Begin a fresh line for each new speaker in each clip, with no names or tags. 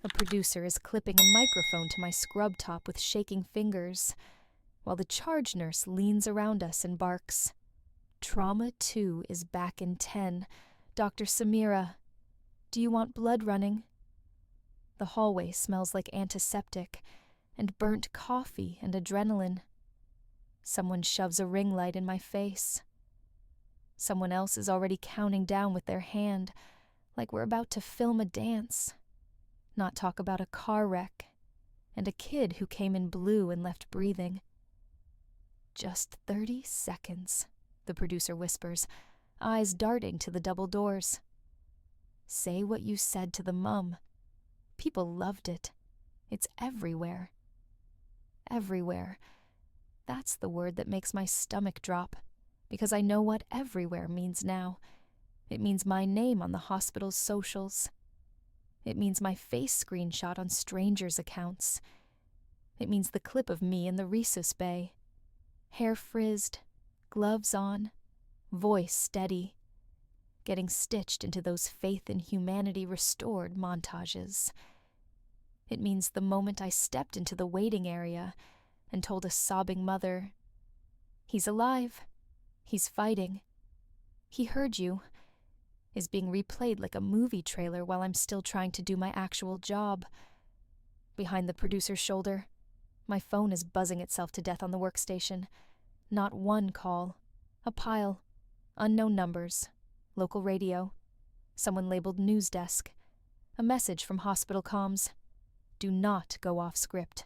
A producer is clipping a microphone to my scrub top with shaking fingers, while the charge nurse leans around us and barks. Trauma 2 is back in 10. Dr. Samira, do you want blood running? The hallway smells like antiseptic and burnt coffee and adrenaline. Someone shoves a ring light in my face. Someone else is already counting down with their hand, like we're about to film a dance, not talk about a car wreck and a kid who came in blue and left breathing. Just 30 seconds, the producer whispers, eyes darting to the double doors. Say what you said to the mum. People loved it. It's everywhere. Everywhere. That's the word that makes my stomach drop, because I know what everywhere means now. It means my name on the hospital's socials. It means my face screenshot on strangers' accounts. It means the clip of me in the Rhesus Bay. Hair frizzed, gloves on, voice steady, getting stitched into those faith in humanity restored montages. It means the moment I stepped into the waiting area and told a sobbing mother, "He's alive. He's fighting. He heard you," is being replayed like a movie trailer while I'm still trying to do my actual job. Behind the producer's shoulder, my phone is buzzing itself to death on the workstation. Not one call. A pile. Unknown numbers. Local radio. Someone labeled news desk. A message from hospital comms. Do not go off script.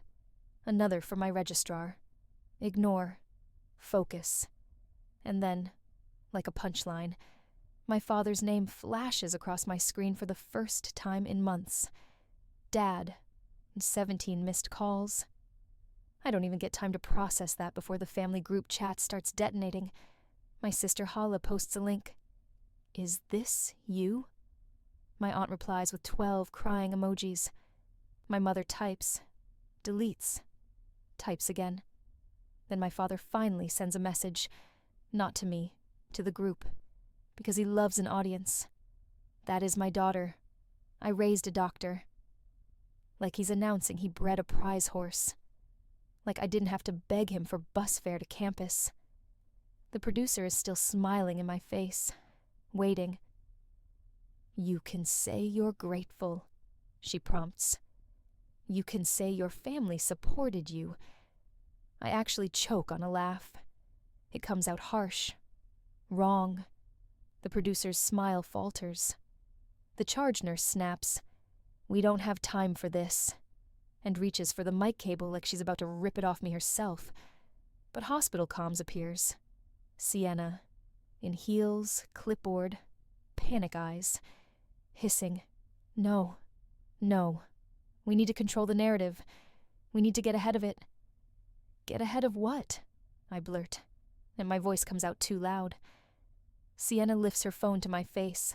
Another from my registrar. Ignore. Focus. And then, like a punchline, my father's name flashes across my screen for the first time in months. Dad. 17 missed calls. I don't even get time to process that before the family group chat starts detonating. My sister Hala posts a link. Is this you? My aunt replies with 12 crying emojis. My mother types, deletes, types again. Then my father finally sends a message, not to me, to the group, because he loves an audience. That is my daughter. I raised a doctor. Like he's announcing he bred a prize horse. Like I didn't have to beg him for bus fare to campus. The producer is still smiling in my face, waiting. You can say you're grateful, she prompts. You can say your family supported you. I actually choke on a laugh. It comes out harsh. Wrong. The producer's smile falters. The charge nurse snaps. We don't have time for this. And reaches for the mic cable like she's about to rip it off me herself. But hospital comms appears. Sienna. In heels, clipboard, panic eyes. Hissing. No. No. We need to control the narrative. We need to get ahead of it. Get ahead of what? I blurt, and my voice comes out too loud. Sienna lifts her phone to my face.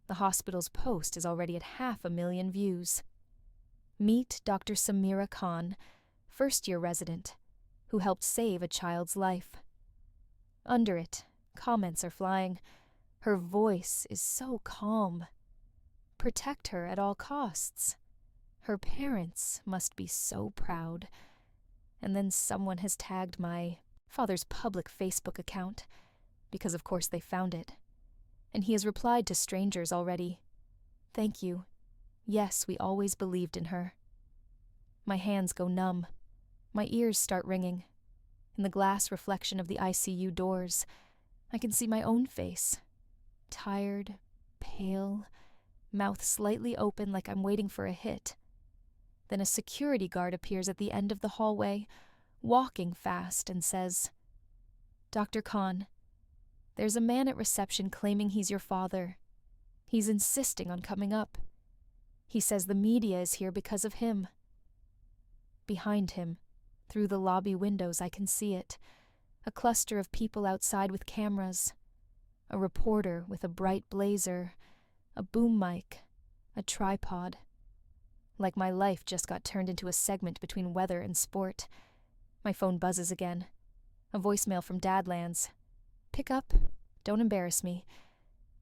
The hospital's post is already at 500,000 views. Meet Dr. Samira Khan, first-year resident, who helped save a child's life. Under it, comments are flying. Her voice is so calm. Protect her at all costs. Her parents must be so proud. And then someone has tagged my father's public Facebook account, because of course they found it. And he has replied to strangers already. Thank you. Yes, we always believed in her. My hands go numb. My ears start ringing. In the glass reflection of the ICU doors, I can see my own face. Tired, pale, mouth slightly open like I'm waiting for a hit. Then a security guard appears at the end of the hallway, walking fast, and says, Dr. Khan, there's a man at reception claiming he's your father. He's insisting on coming up. He says the media is here because of him. Behind him, through the lobby windows, I can see it. A cluster of people outside with cameras. A reporter with a bright blazer. A boom mic. A tripod. Like my life just got turned into a segment between weather and sport. My phone buzzes again. A voicemail from Dad lands. Pick up. Don't embarrass me.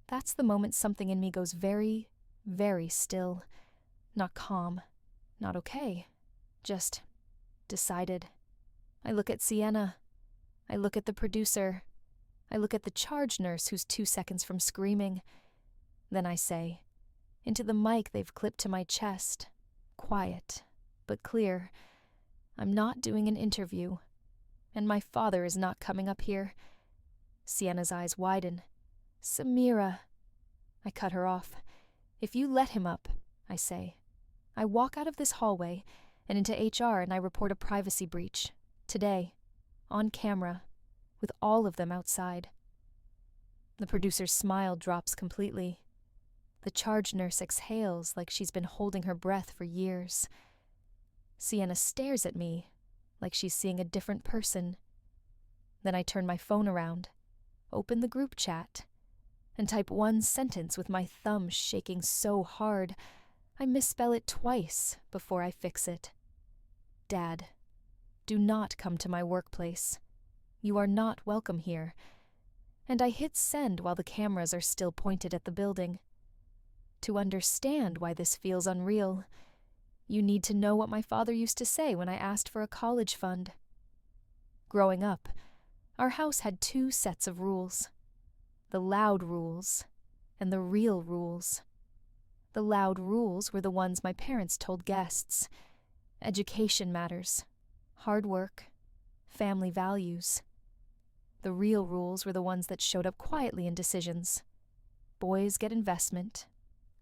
That's the moment something in me goes very, very still. Not calm, not okay, just decided. I look at Sienna. I look at the producer. I look at the charge nurse who's 2 seconds from screaming. Then I say, into the mic they've clipped to my chest, quiet, but clear, I'm not doing an interview, and my father is not coming up here. Sienna's eyes widen. Samira. I cut her off. If you let him up, I say. I walk out of this hallway and into HR and I report a privacy breach. Today. On camera. With all of them outside. The producer's smile drops completely. The charge nurse exhales like she's been holding her breath for years. Sienna stares at me like she's seeing a different person. Then I turn my phone around, open the group chat, and type one sentence with my thumb shaking so hard I misspell it twice before I fix it. Dad, do not come to my workplace. You are not welcome here. And I hit send while the cameras are still pointed at the building. To understand why this feels unreal, you need to know what my father used to say when I asked for a college fund. Growing up, our house had 2 sets of rules. The loud rules and the real rules. The loud rules were the ones my parents told guests. Education matters, hard work, family values. The real rules were the ones that showed up quietly in decisions. Boys get investment.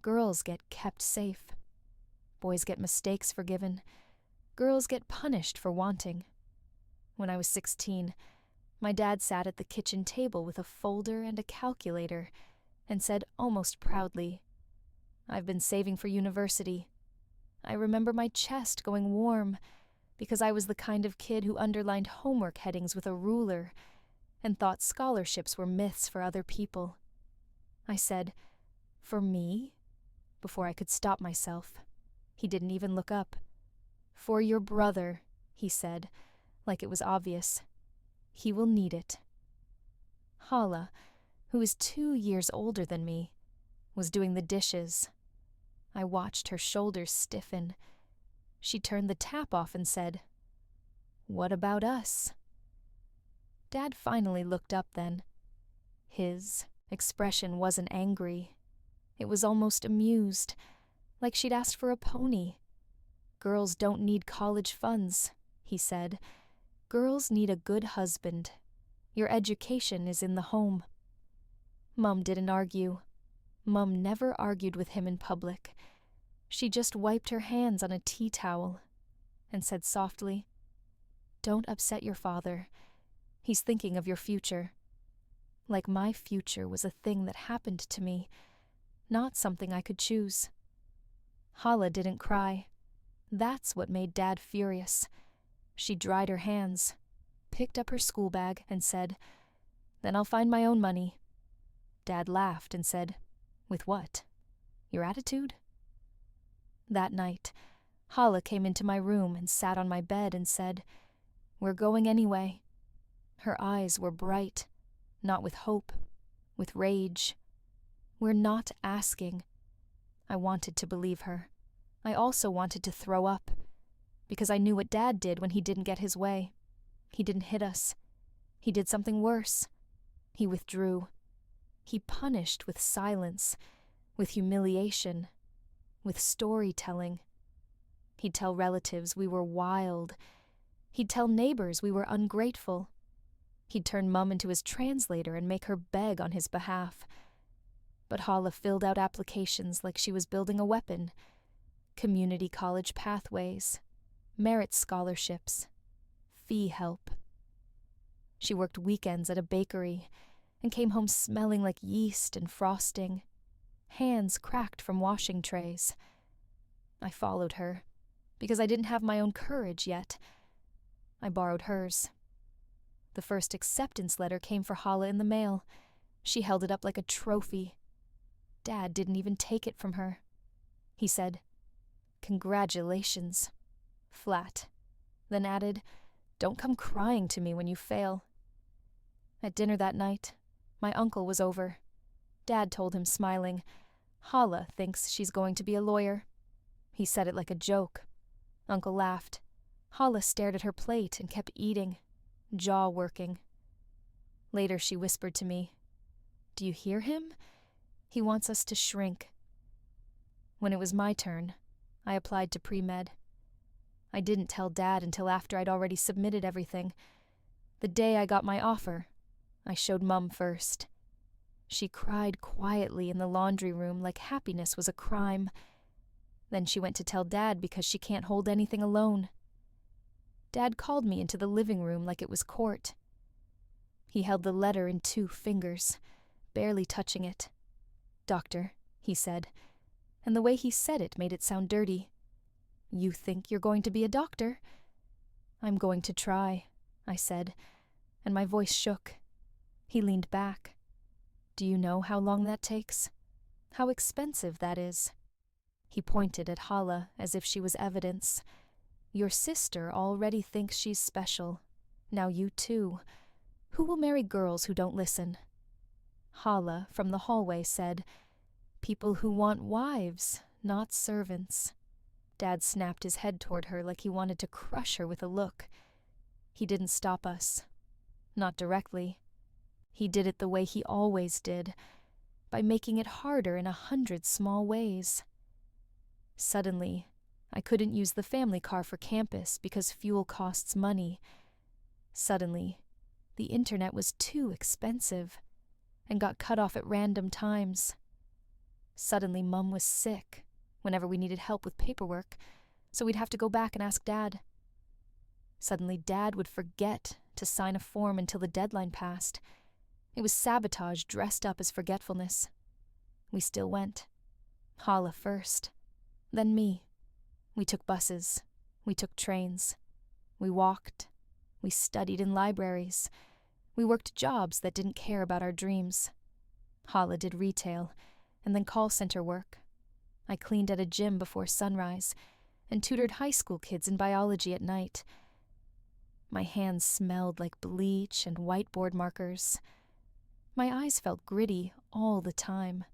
Girls get kept safe. Boys get mistakes forgiven. Girls get punished for wanting. When I was 16, my dad sat at the kitchen table with a folder and a calculator and said almost proudly, I've been saving for university. I remember my chest going warm because I was the kind of kid who underlined homework headings with a ruler and thought scholarships were myths for other people. I said, for me? Before I could stop myself. He didn't even look up. For your brother, he said, like it was obvious. He will need it. Hala, who is 2 years older than me, was doing the dishes. I watched her shoulders stiffen. She turned the tap off and said, What about us? Dad finally looked up then. His expression wasn't angry. It was almost amused, like she'd asked for a pony. Girls don't need college funds, he said. Girls need a good husband. Your education is in the home. Mum didn't argue. Mum never argued with him in public. She just wiped her hands on a tea towel and said softly, Don't upset your father. He's thinking of your future. Like my future was a thing that happened to me, not something I could choose. Hala didn't cry. That's what made Dad furious. She dried her hands, picked up her school bag, and said, Then I'll find my own money. Dad laughed and said, With what? Your attitude? That night, Hala came into my room and sat on my bed and said, We're going anyway. Her eyes were bright, not with hope, with rage. We're not asking. I wanted to believe her. I also wanted to throw up, because I knew what Dad did when he didn't get his way. He didn't hit us. He did something worse. He withdrew. He punished with silence, with humiliation, with storytelling. He'd tell relatives we were wild. He'd tell neighbors we were ungrateful. He'd turn Mum into his translator and make her beg on his behalf. But Hala filled out applications like she was building a weapon. Community college pathways, merit scholarships, fee help. She worked weekends at a bakery and came home smelling like yeast and frosting, hands cracked from washing trays. I followed her, because I didn't have my own courage yet. I borrowed hers. The first acceptance letter came for Hala in the mail. She held it up like a trophy. Dad didn't even take it from her. He said, Congratulations. Flat. Then added, Don't come crying to me when you fail. At dinner that night, my uncle was over. Dad told him, smiling, Hala thinks she's going to be a lawyer. He said it like a joke. Uncle laughed. Hala stared at her plate and kept eating, jaw working. Later she whispered to me, "Do you hear him? He wants us to shrink." When it was my turn, I applied to pre-med. I didn't tell Dad until after I'd already submitted everything. The day I got my offer, I showed Mum first. She cried quietly in the laundry room like happiness was a crime. Then she went to tell Dad because she can't hold anything alone. Dad called me into the living room like it was court. He held the letter in 2 fingers, barely touching it. "Doctor," he said, and the way he said it made it sound dirty. "You think you're going to be a doctor?" "I'm going to try," I said, and my voice shook. He leaned back. "Do you know how long that takes? How expensive that is?" He pointed at Hala as if she was evidence. "Your sister already thinks she's special. Now you too. Who will marry girls who don't listen?" Hala, from the hallway, said, "People who want wives, not servants." Dad snapped his head toward her like he wanted to crush her with a look. He didn't stop us. Not directly. He did it the way he always did, by making it harder in 100 small ways. Suddenly, I couldn't use the family car for campus because fuel costs money. Suddenly, the internet was too expensive and got cut off at random times. Suddenly, Mum was sick whenever we needed help with paperwork, so we'd have to go back and ask Dad. Suddenly, Dad would forget to sign a form until the deadline passed. It was sabotage dressed up as forgetfulness. We still went. Hala first, then me. We took buses. We took trains. We walked. We studied in libraries. We worked jobs that didn't care about our dreams. Hala did retail, and then call center work. I cleaned at a gym before sunrise, and tutored high school kids in biology at night. My hands smelled like bleach and whiteboard markers. My eyes felt gritty all the time.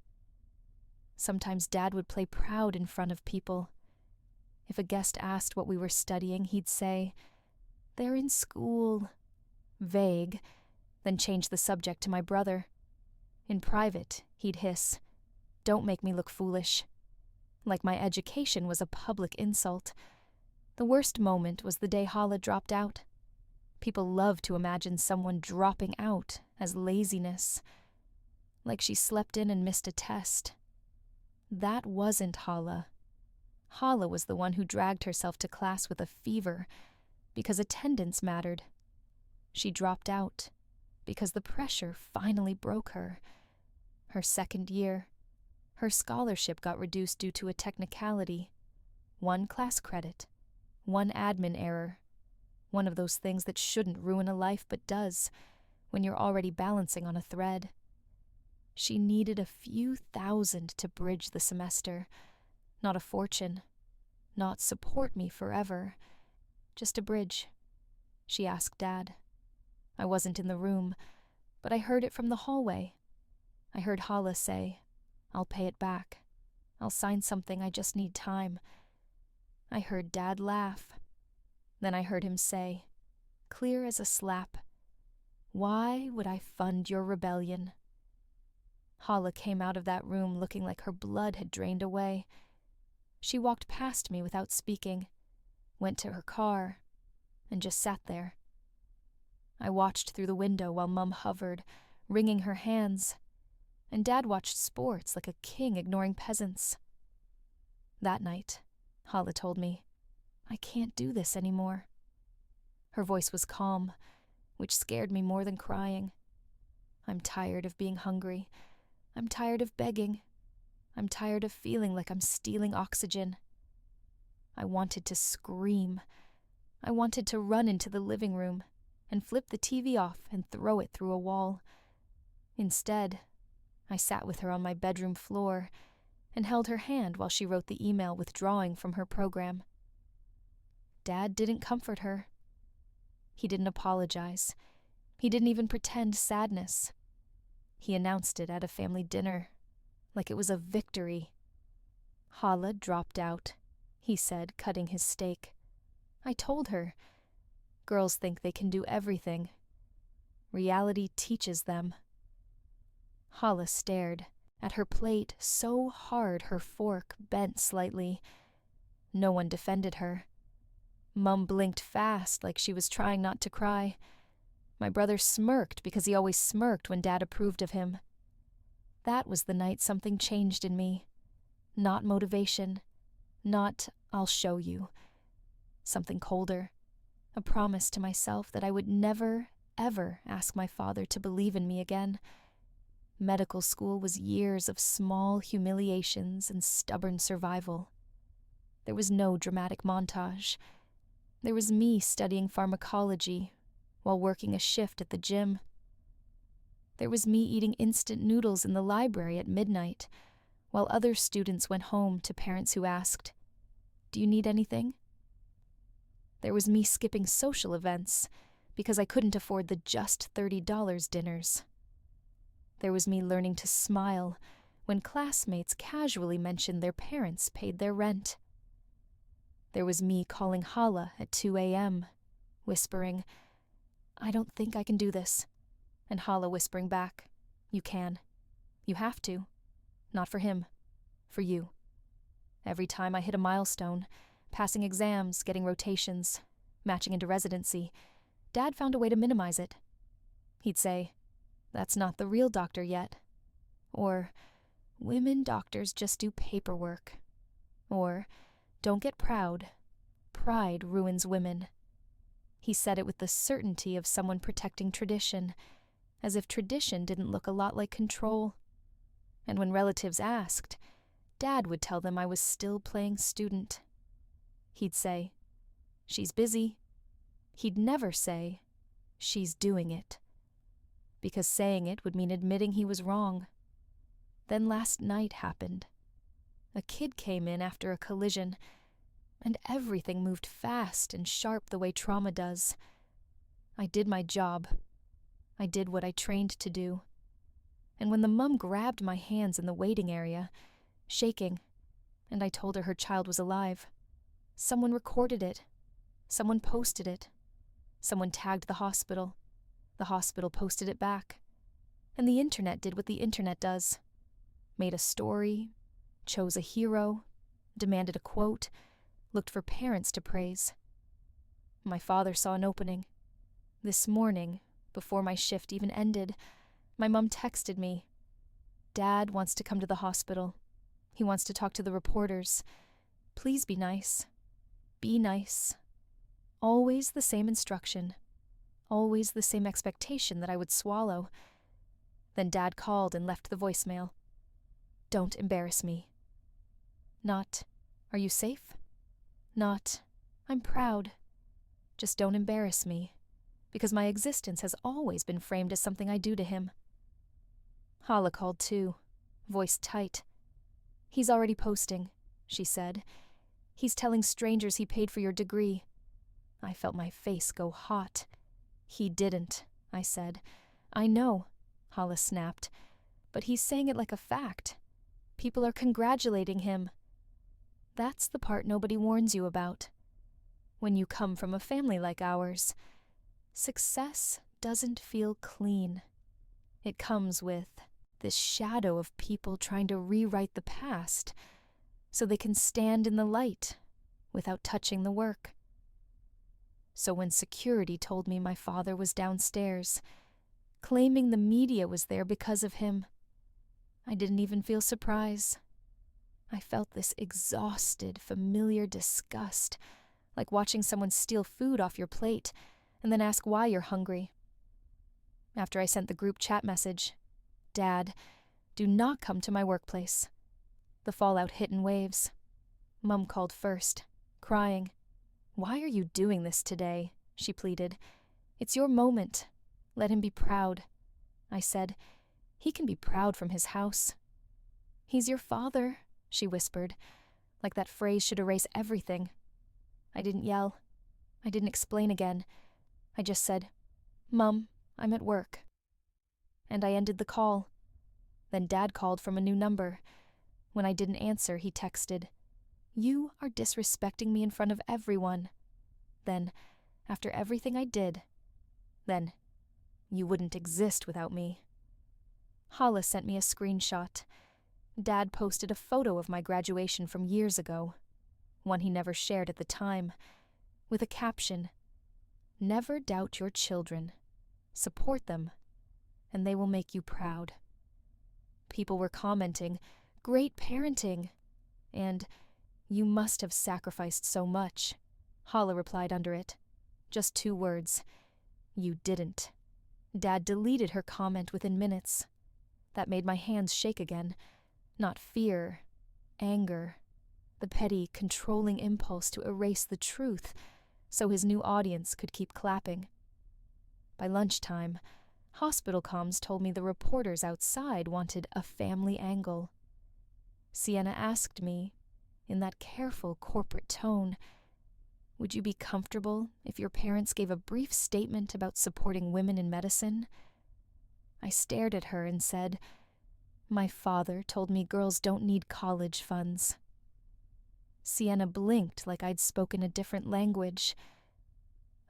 Sometimes Dad would play proud in front of people. If a guest asked what we were studying, he'd say, "They're in school," vague, then change the subject to my brother. In private, he'd hiss, "Don't make me look foolish." Like my education was a public insult. The worst moment was the day Hala dropped out. People love to imagine someone dropping out as laziness, like she slept in and missed a test. That wasn't Hala. Hala was the one who dragged herself to class with a fever because attendance mattered. She dropped out because the pressure finally broke her. Her second year, her scholarship got reduced due to a technicality. 1 class credit, 1 admin error. One of those things that shouldn't ruin a life but does, when you're already balancing on a thread. She needed a few thousand to bridge the semester, not a fortune, not support me forever, just a bridge. She asked Dad. I wasn't in the room, but I heard it from the hallway. I heard Hala say, "I'll pay it back. I'll sign something, I just need time." I heard Dad laugh. Then I heard him say, clear as a slap, "Why would I fund your rebellion?" Hala came out of that room looking like her blood had drained away. She walked past me without speaking, went to her car, and just sat there. I watched through the window while Mum hovered, wringing her hands, and Dad watched sports like a king ignoring peasants. That night, Hala told me, "I can't do this anymore." Her voice was calm, which scared me more than crying. "I'm tired of being hungry. I'm tired of begging. I'm tired of feeling like I'm stealing oxygen." I wanted to scream. I wanted to run into the living room and flip the TV off and throw it through a wall. Instead, I sat with her on my bedroom floor and held her hand while she wrote the email withdrawing from her program. Dad didn't comfort her. He didn't apologize. He didn't even pretend sadness. He announced it at a family dinner, like it was a victory. Hala dropped out. he said, cutting his steak. I told her. Girls think they can do everything. Reality teaches them. Hala stared at her plate so hard her fork bent slightly. No one defended her. Mum blinked fast like she was trying not to cry. My brother smirked because he always smirked when Dad approved of him. That was the night something changed in me. Not motivation. Not, I'll show you. Something colder. A promise to myself that I would never, ever ask my father to believe in me again. Medical school was years of small humiliations and stubborn survival. There was no dramatic montage. There was me studying pharmacology while working a shift at the gym. There was me eating instant noodles in the library at midnight, while other students went home to parents who asked, "Do you need anything?" There was me skipping social events because I couldn't afford the just $30 dinners. There was me learning to smile when classmates casually mentioned their parents paid their rent. There was me calling Hala at 2 a.m., whispering, "I don't think I can do this," and Hala whispering back, "You can. You have to. Not for him. For you." Every time I hit a milestone, passing exams, getting rotations, matching into residency, Dad found a way to minimize it. He'd say, "That's not the real doctor yet." Or, "Women doctors just do paperwork." Or, "Don't get proud. Pride ruins women." He said it with the certainty of someone protecting tradition, as if tradition didn't look a lot like control. And when relatives asked, Dad would tell them I was still playing student. He'd say, "She's busy." He'd never say, "She's doing it," because saying it would mean admitting he was wrong. Then last night happened. A kid came in after a collision, and everything moved fast and sharp the way trauma does. I did my job. I did what I trained to do. And when the mum grabbed my hands in the waiting area, shaking, and I told her child was alive, someone recorded it. Someone posted it. Someone tagged the hospital. The hospital posted it back. And the internet did what the internet does. Made a story, chose a hero, demanded a quote, looked for parents to praise. My father saw an opening. This morning, before my shift even ended, my mum texted me, "Dad wants to come to the hospital. He wants to talk to the reporters. Please be nice. Be nice." Always the same instruction. Always the same expectation that I would swallow. Then Dad called and left the voicemail. "Don't embarrass me." Not, "Are you safe?" Not, "I'm proud." Just don't embarrass me, because my existence has always been framed as something I do to him. Hala called too, voice tight. "He's already posting," she said. "He's telling strangers he paid for your degree." I felt my face go hot. "He didn't," I said. "I know," Hala snapped, "but he's saying it like a fact. People are congratulating him." That's the part nobody warns you about. When you come from a family like ours, success doesn't feel clean. It comes with this shadow of people trying to rewrite the past so they can stand in the light without touching the work. So when security told me my father was downstairs, claiming the media was there because of him, I didn't even feel surprise. I felt this exhausted, familiar disgust, like watching someone steal food off your plate and then ask why you're hungry. After I sent the group chat message, "Dad, do not come to my workplace," the fallout hit in waves. Mum called first, crying. "Why are you doing this today?" she pleaded. "It's your moment. Let him be proud." I said, "He can be proud from his house." "He's your father," she whispered, like that phrase should erase everything. I didn't yell. I didn't explain again. I just said, "Mum, I'm at work." And I ended the call. Then Dad called from a new number. When I didn't answer, he texted, You are disrespecting me in front of everyone. Then, after everything I did, then you wouldn't exist without me." Hala sent me a screenshot. Dad posted a photo of my graduation from years ago, one he never shared at the time, with a caption, "Never doubt your children. Support them, and they will make you proud." People were commenting, "Great parenting," and "You must have sacrificed so much." Hala replied under it. Just 2 words. "You didn't." Dad deleted her comment within minutes. That made my hands shake again. Not fear, anger, the petty, controlling impulse to erase the truth so his new audience could keep clapping. By lunchtime, hospital comms told me the reporters outside wanted a family angle. Sienna asked me, in that careful corporate tone, "Would you be comfortable if your parents gave a brief statement about supporting women in medicine?" I stared at her and said, "My father told me girls don't need college funds." Sienna blinked like I'd spoken a different language.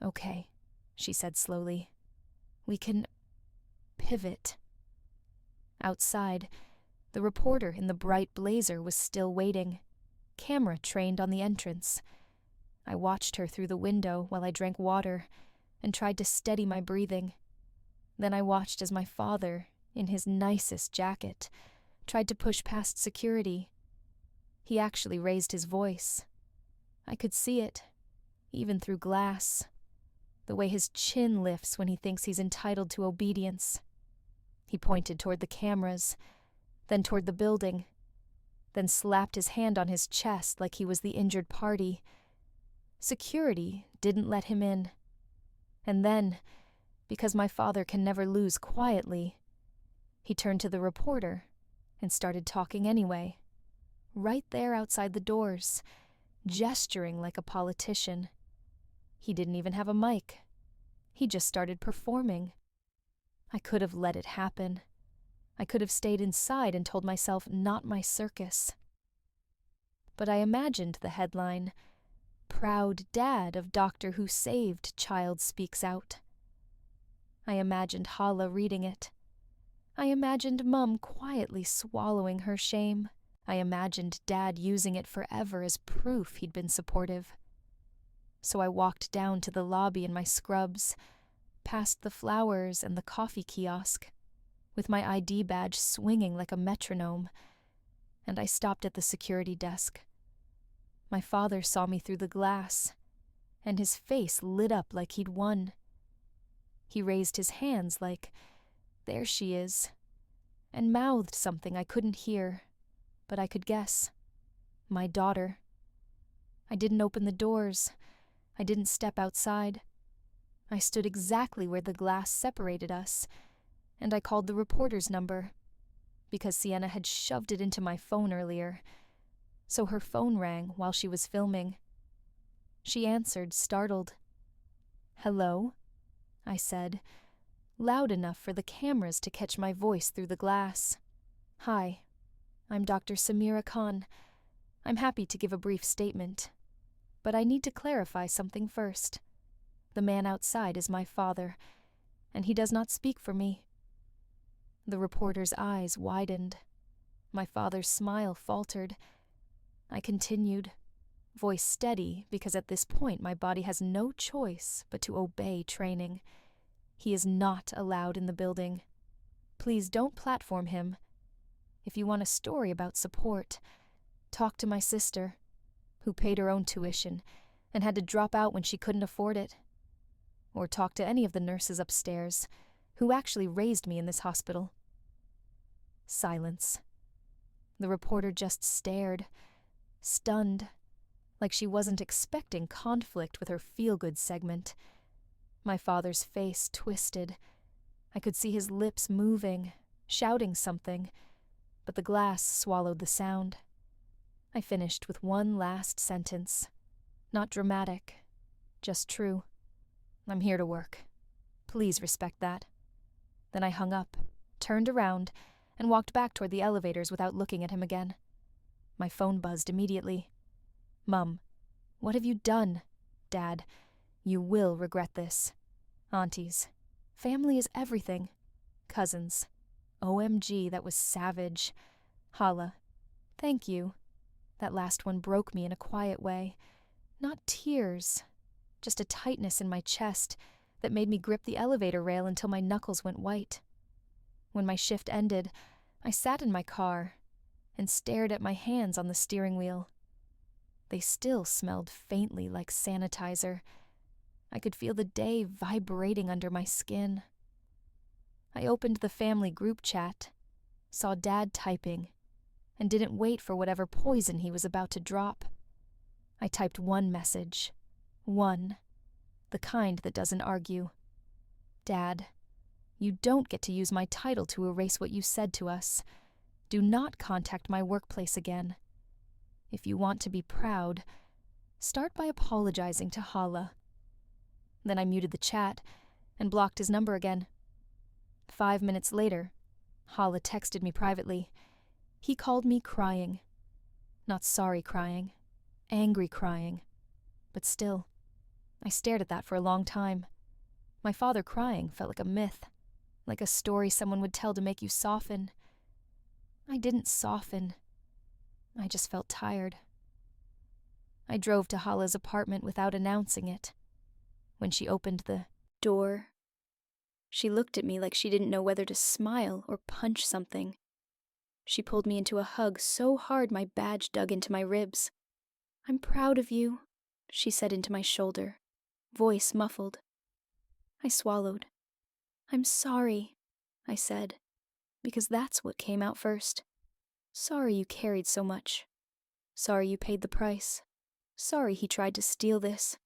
"Okay," she said slowly. "We can pivot." Outside, the reporter in the bright blazer was still waiting, camera trained on the entrance. I watched her through the window while I drank water and tried to steady my breathing. Then I watched as my father, in his nicest jacket, tried to push past security. He actually raised his voice. I could see it, even through glass, the way his chin lifts when he thinks he's entitled to obedience. He pointed toward the cameras, then toward the building, then slapped his hand on his chest like he was the injured party. Security didn't let him in. And then, because my father can never lose quietly, he turned to the reporter and started talking anyway, right there outside the doors, gesturing like a politician. He didn't even have a mic. He just started performing. I could have let it happen. I could have stayed inside and told myself not my circus. But I imagined the headline, "Proud Dad of Doctor Who Saved Child Speaks Out." I imagined Hala reading it. I imagined Mum quietly swallowing her shame. I imagined Dad using it forever as proof he'd been supportive. So I walked down to the lobby in my scrubs, past the flowers and the coffee kiosk, with my ID badge swinging like a metronome, and I stopped at the security desk. My father saw me through the glass, and his face lit up like he'd won. He raised his hands like, "There she is," and mouthed something I couldn't hear, but I could guess. My daughter. I didn't open the doors. I didn't step outside. I stood exactly where the glass separated us, and I called the reporter's number, because Sienna had shoved it into my phone earlier, so her phone rang while she was filming. She answered, startled. "Hello?" I said, loud enough for the cameras to catch my voice through the glass. "Hi, I'm Dr. Samira Khan. I'm happy to give a brief statement, but I need to clarify something first. The man outside is my father, and he does not speak for me." The reporter's eyes widened. My father's smile faltered. I continued, voice steady because at this point my body has no choice but to obey training. "He is not allowed in the building. Please don't platform him. If you want a story about support, talk to my sister, who paid her own tuition and had to drop out when she couldn't afford it. Or talk to any of the nurses upstairs, who actually raised me in this hospital." Silence. The reporter just stared, stunned, like she wasn't expecting conflict with her feel-good segment. My father's face twisted. I could see his lips moving, shouting something, but the glass swallowed the sound. I finished with one last sentence. Not dramatic, just true. "I'm here to work. Please respect that." Then I hung up, turned around, and walked back toward the elevators without looking at him again. My phone buzzed immediately. Mum, what have you done? Dad, you will regret this. Aunties, family is everything. Cousins, OMG, that was savage. Hala, thank you. That last one broke me in a quiet way. Not tears, just a tightness in my chest that made me grip the elevator rail until my knuckles went white. When my shift ended, I sat in my car and stared at my hands on the steering wheel. They still smelled faintly like sanitizer. I could feel the day vibrating under my skin. I opened the family group chat, saw Dad typing, and didn't wait for whatever poison he was about to drop. I typed one message. One. The kind that doesn't argue. Dad, you don't get to use my title to erase what you said to us. Do not contact my workplace again. If you want to be proud, start by apologizing to Hala. Then I muted the chat and blocked his number again. 5 minutes later, Hala texted me privately. He called me crying. Not sorry crying, angry crying. But still, I stared at that for a long time. My father crying felt like a myth, like a story someone would tell to make you soften. I didn't soften. I just felt tired. I drove to Hala's apartment without announcing it. When she opened the door, she looked at me like she didn't know whether to smile or punch something. She pulled me into a hug so hard my badge dug into my ribs. "I'm proud of you," she said into my shoulder, voice muffled. I swallowed. "I'm sorry," I said, because that's what came out first. Sorry you carried so much. Sorry you paid the price. Sorry he tried to steal this.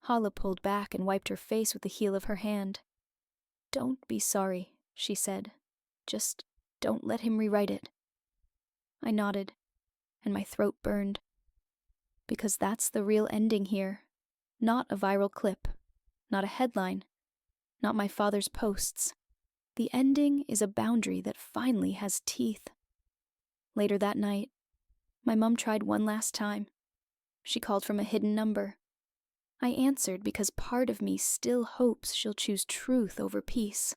Hala pulled back and wiped her face with the heel of her hand. "Don't be sorry," she said. "Just don't let him rewrite it." I nodded, and my throat burned. Because that's the real ending here. Not a viral clip. Not a headline. Not my father's posts. The ending is a boundary that finally has teeth. Later that night, my mum tried one last time. She called from a hidden number. I answered because part of me still hopes she'll choose truth over peace.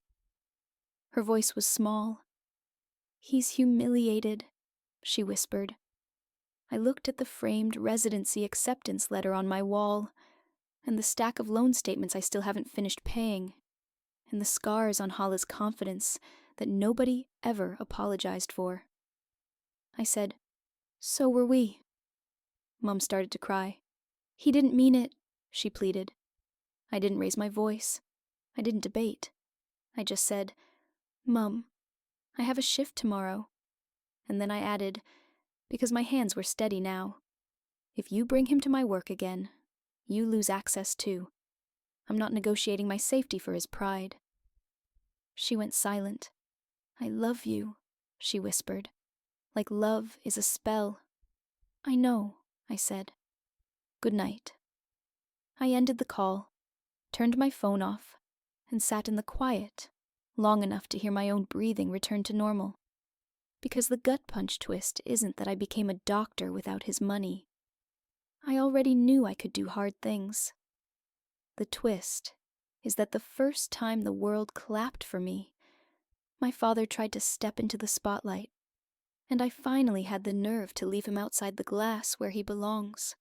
Her voice was small. "He's humiliated," she whispered. I looked at the framed residency acceptance letter on my wall, and the stack of loan statements I still haven't finished paying, and the scars on Hala's confidence that nobody ever apologized for. I said, "So were we." Mum started to cry. "He didn't mean it," she pleaded. I didn't raise my voice. I didn't debate. I just said, "Mum, I have a shift tomorrow." And then I added, because my hands were steady now, "If you bring him to my work again, you lose access too. I'm not negotiating my safety for his pride." She went silent. "I love you," she whispered, "like love is a spell." "I know," I said. "Good night." I ended the call, turned my phone off, and sat in the quiet, long enough to hear my own breathing return to normal. Because the gut punch twist isn't that I became a doctor without his money. I already knew I could do hard things. The twist is that the first time the world clapped for me, my father tried to step into the spotlight, and I finally had the nerve to leave him outside the glass where he belongs.